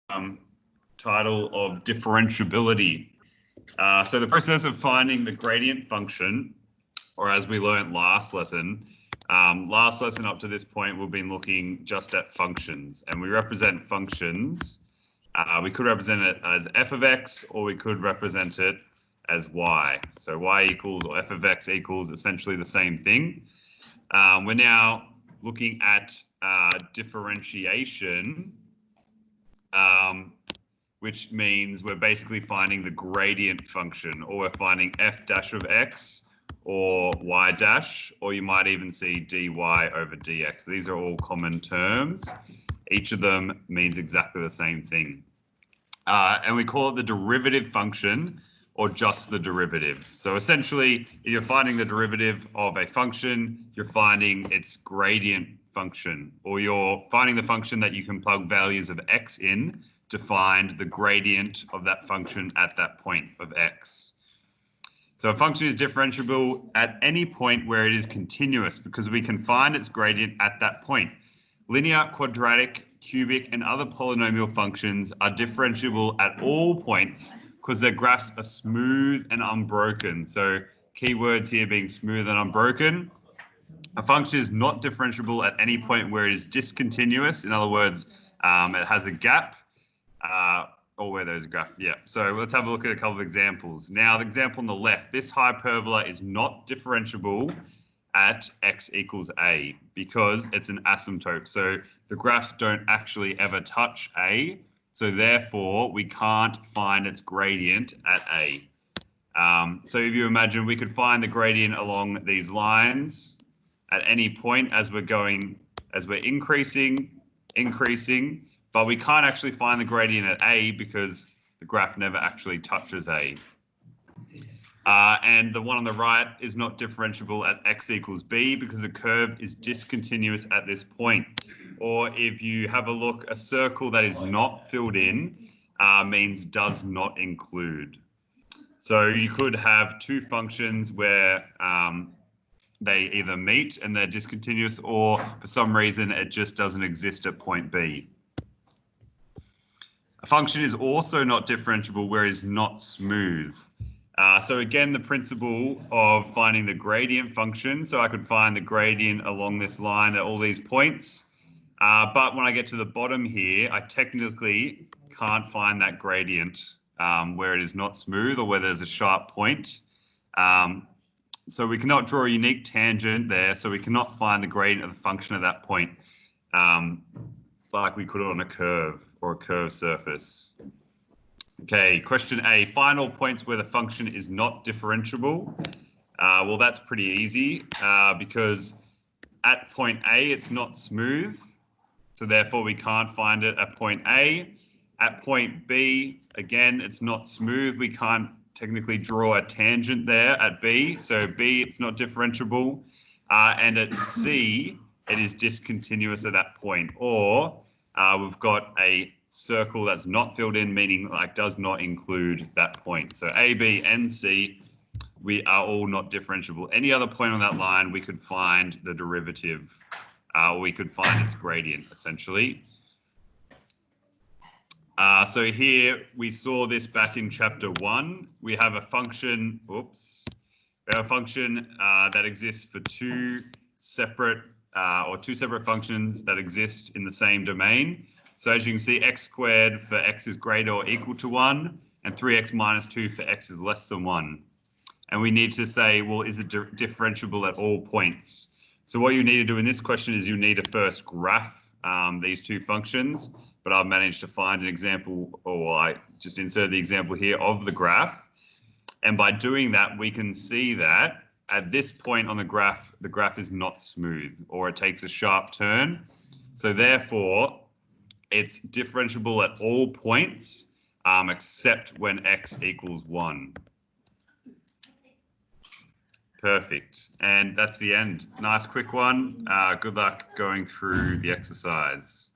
title of differentiability. So the process of finding the gradient function, or as we learned last lesson up to this point, we've been looking just at functions, and we represent functions. We could represent it as f of x, or we could represent it as y. So y equals, or f of x equals, essentially the same thing. We're now looking at differentiation, which means we're basically finding the gradient function, or we're finding f dash of x or y dash, or you might even see dy over dx. These are all common terms. Each of them means exactly the same thing. And we call it the derivative function, or just the derivative. So essentially, if you're finding the derivative of a function, you're finding its gradient function, or you're finding the function that you can plug values of x in to find the gradient of that function at that point of x. So a function is differentiable at any point where it is continuous, because we can find its gradient at that point. Linear, quadratic, cubic, and other polynomial functions are differentiable at all points because their graphs are smooth and unbroken. So keywords here being smooth and unbroken. A function is not differentiable at any point where it is discontinuous. In other words, it has a gap, or where there's a graph. Yeah, so let's have a look at a couple of examples. Now, the example on the left, this hyperbola is not differentiable at x equals a because it's an asymptote. So the graphs don't actually ever touch a. So therefore, we can't find its gradient at a. So if you imagine, we could find the gradient along these lines at any point as we're increasing, but we can't actually find the gradient at a because the graph never actually touches a. And the one on the right is not differentiable at x equals b because the curve is discontinuous at this point. Or if you have a look, a circle that is not filled in means does not include. So you could have two functions where they either meet and they're discontinuous, or for some reason it just doesn't exist at point B. A function is also not differentiable where it is not smooth. So again, the principle of finding the gradient function. So I could find the gradient along this line at all these points. But when I get to the bottom here, I technically can't find that gradient where it is not smooth or where there's a sharp point. So we cannot draw a unique tangent there. So we cannot find the gradient of the function at that point like we could on a curve or a curved surface. Okay, question A, find all points where the function is not differentiable. Well, that's pretty easy because at point A, it's not smooth. So therefore, we can't find it at point A. At point B, again, it's not smooth. We can't technically draw a tangent there at B. So B, it's not differentiable. And at C, it is discontinuous at that point. Or we've got a circle that's not filled in, meaning like does not include that point. So A, B, and C, we are all not differentiable. Any other point on that line, we could find the derivative, or we could find its gradient, essentially. So here we saw this back in chapter 1. We have a function, that exists for two separate functions that exist in the same domain. So as you can see, x squared for x is greater or equal to 1, and 3x minus 2 for x is less than 1. And we need to say, well, is it differentiable at all points? So what you need to do in this question is you need to first graph these two functions, but I've managed to find an example, or I just inserted the example here of the graph. And by doing that, we can see that at this point on the graph is not smooth, or it takes a sharp turn. So therefore, it's differentiable at all points except when x equals 1. Perfect. And that's the end. Nice quick one. Good luck going through the exercise.